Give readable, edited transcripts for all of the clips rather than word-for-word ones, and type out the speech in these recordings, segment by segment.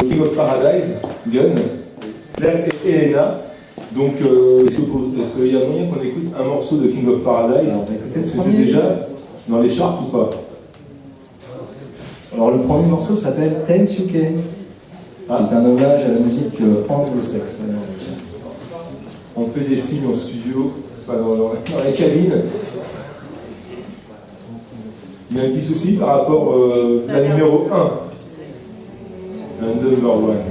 King of Paradise, Gun, Claire et Elena. Donc, est-ce qu'il y a moyen qu'on écoute un morceau de King of Paradise? Est-ce que c'est déjà dans les charts ou pas? Alors, le premier morceau s'appelle Thanks UK. C'est un hommage à la musique anglo-saxonne. On fait des signes en studio, enfin dans la cabine. Il y a un petit souci par rapport à la numéro 1. Un number one.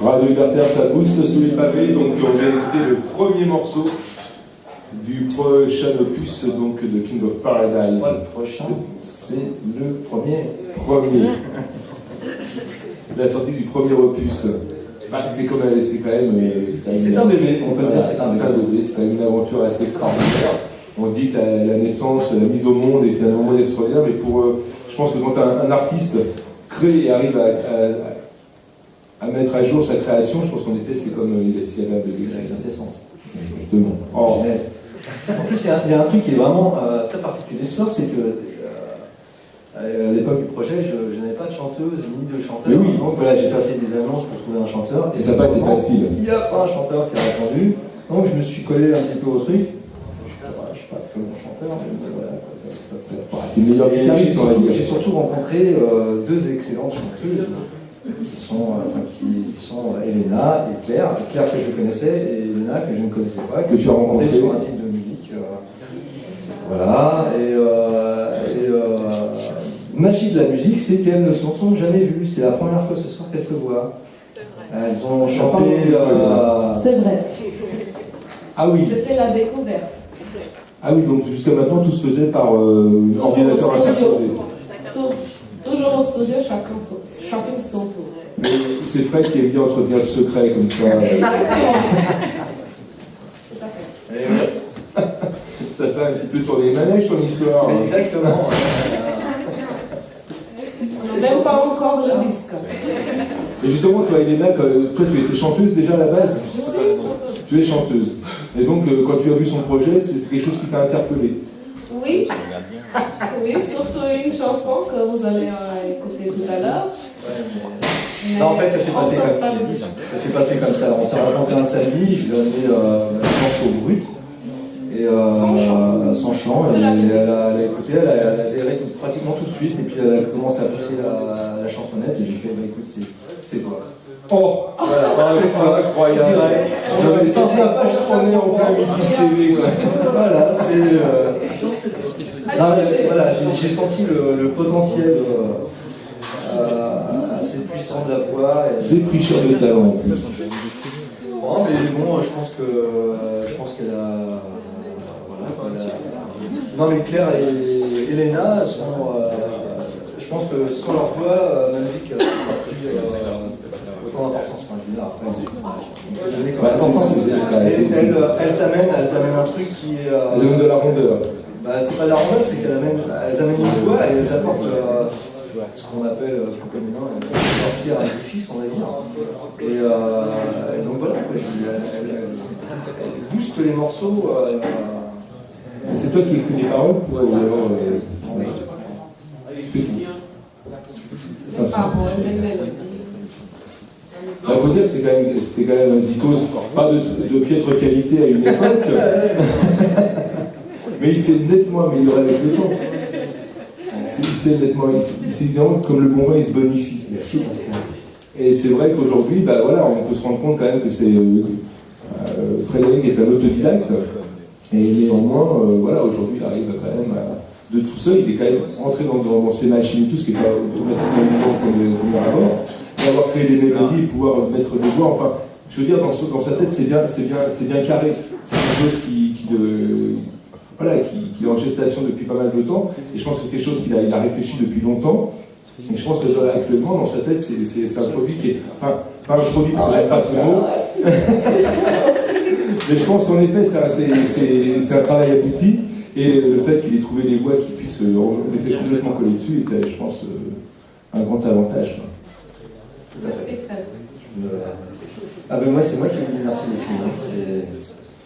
Radio Libertaire, ça booste sous les pavés, donc on vient écouter le premier morceau du prochain opus donc, de King of Paradise. Le prochain, c'est le premier. La sortie du premier opus. C'est quand même. C'est un bébé, on peut dire c'est un bébé. C'est quand même une aventure assez extraordinaire. On dit que la naissance, la mise au monde était un moment extraordinaire, mais je pense que quand un artiste crée et arrive à mettre à jour sa création, je pense qu'en effet, c'est comme s'il y avait un bébé. C'est la quintessence. Exactement. Oh. En plus, il y a un truc qui est vraiment très particulier ce soir, c'est que à l'époque du projet, je n'avais pas de chanteuse ni de chanteur. Mais oui. Donc voilà, j'ai passé des annonces pour trouver un chanteur. Et ça n'a pas été facile. Il n'y a pas un chanteur qui a répondu. Donc je me suis collé un petit peu au truc. Je suis pas très bon chanteur, mais voilà, T'es meilleur guitariste, on va dire. j'ai surtout rencontré deux excellentes chanteuses qui sont Elena et Claire. Claire que je connaissais et Elena que je ne connaissais pas, Que tu as rencontré sur un site de musique. Voilà, magie de la musique, c'est qu'elles ne s'en sont jamais vues. C'est la première fois ce soir qu'elles se voient. Elles ont chanté. C'est vrai. Ah oui. C'était la découverte. Ah oui, donc jusqu'à maintenant tout se faisait par ordinateur interposé. Toujours au studio, chacun son tour. Mais c'est Fred qui aime bien entretenir le secret comme ça. Ça fait un petit peu tourner les manèges ton histoire. Exactement. On n'a même pas encore le disque. Et justement, toi, Elena, toi, tu étais chanteuse déjà à la base. Tu es chanteuse. Et donc, quand tu as vu son projet, c'est quelque chose qui t'a interpellé. Oui. Oui, surtout une chanson que vous allez écouter tout à l'heure. Non, en fait, ça s'est passé comme ça. On s'est rencontré un samedi, je lui ai amené une chanson brute. Et, sans chant, et elle a écouté, elle a adhéré pratiquement tout de suite, et puis elle a commencé à pousser la chansonnette, et j'ai fait, bah écoute, c'est toi. Oh, voilà, c'est incroyable. On est en plein TV. Voilà, c'est. Voilà, j'ai senti le potentiel assez puissant de la voix. Défricheur de talent en plus. Bon, mais bon, je pense qu'elle a. Non, mais Claire et Elena sont. Je pense que sans leur voix, ma musique n'a pas autant d'importance. Enfin, je veux dire, après, elles amènent un truc qui est. Elles amènent de la rondeur. Bah, c'est pas de la rondeur, c'est qu'elles amènent une voix et elles apportent ce qu'on appelle communément une pierre à l'édifice, on va dire. Et donc voilà, elles boostent les morceaux. C'est toi qui écris les paroles ou alors tu fais tout? Ah bon, elle est Il faut dire que c'était quand même un zikos, pas de piètre qualité à une époque, mais il s'est nettement amélioré avec le temps. Il s'est évidemment, comme le bon vin, il se bonifie. Merci Pascal. Et c'est vrai qu'aujourd'hui, bah, voilà, on peut se rendre compte quand même que c'est Frédéric est un autodidacte. Et néanmoins, voilà, aujourd'hui, il arrive quand même de tout seul, il est quand même entré dans ces machines et tout, ce qui n'est pas automatiquement évident pour le premier abord, et avoir créé des mélodies, pouvoir mettre des voix, enfin, je veux dire, dans sa tête, c'est bien carré. C'est quelque chose qui est en gestation depuis pas mal de temps, et je pense que c'est quelque chose qu'il a réfléchi depuis longtemps. Et je pense que actuellement, dans sa tête, c'est un produit qui est. Enfin, pas un produit, parce que j'aime pas ce mot. Mais je pense qu'en effet, c'est un travail abouti, et le fait qu'il ait trouvé des voix qui puissent en effet complètement coller dessus était, je pense, un grand avantage. Merci Fred. Ah ben moi, c'est moi qui vous dis merci les filles.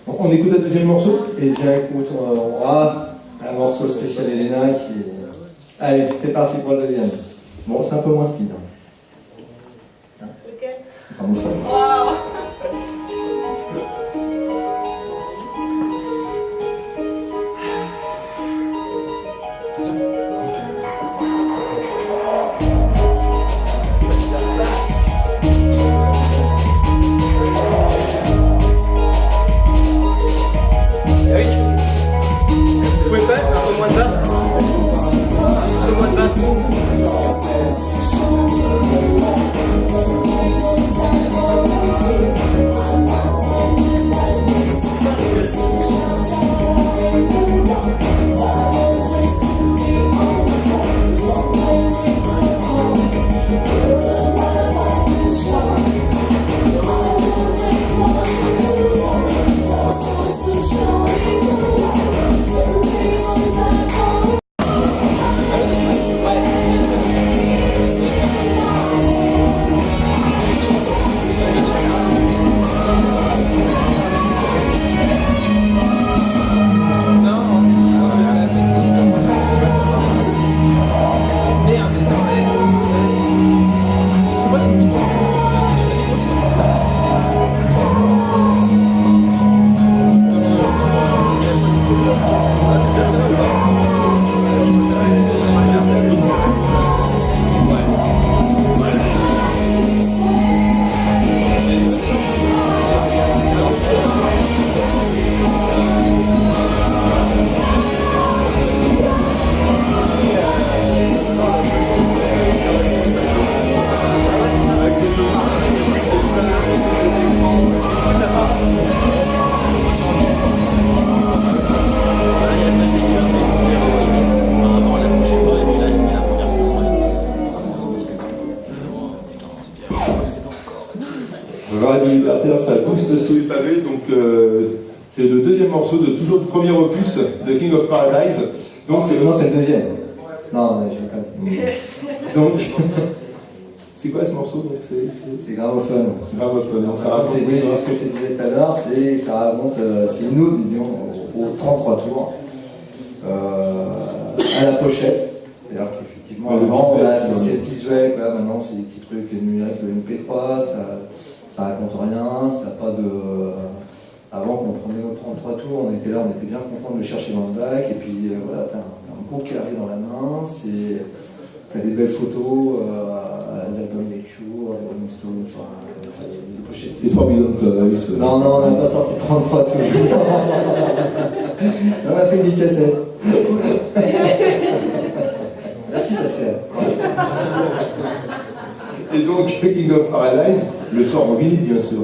On écoute un deuxième morceau? Et bien écoute, on aura un morceau spécial Elena qui. Allez, c'est parti pour le deuxième. Bon, c'est un peu moins speed. Ok. Wow. Eric, vous pouvez faire un peu moins de basse? Un peu moins de basse. morceau de toujours du premier opus de King of Paradise. Donc c'est le deuxième. Non, je déconne. Donc, c'est quoi ce morceau? C'est Gramophone. Gramophone. Donc, ça raconte. C'est ce que je te disais tout à l'heure, ça raconte, c'est une ode, disons, aux 33 tours, à la pochette. C'est-à-dire qu'effectivement, avant, c'est visuel, maintenant c'est des petits trucs numériques, le MP3, ça raconte rien, ça n'a pas de. Avant, quand on prenait nos 33 tours, on était là, on était bien content de le chercher dans le bac, et puis voilà, t'as un beau carré dans la main, t'as des belles photos, les albums des Cure, les Rolling Stones, enfin, des pochettes. Des Forbidden Toys. Non, on n'a pas sorti 33 tours. On a fait une cassette. Merci Pascal. Et donc, King of Paradise le sort en vinyle, bien sûr.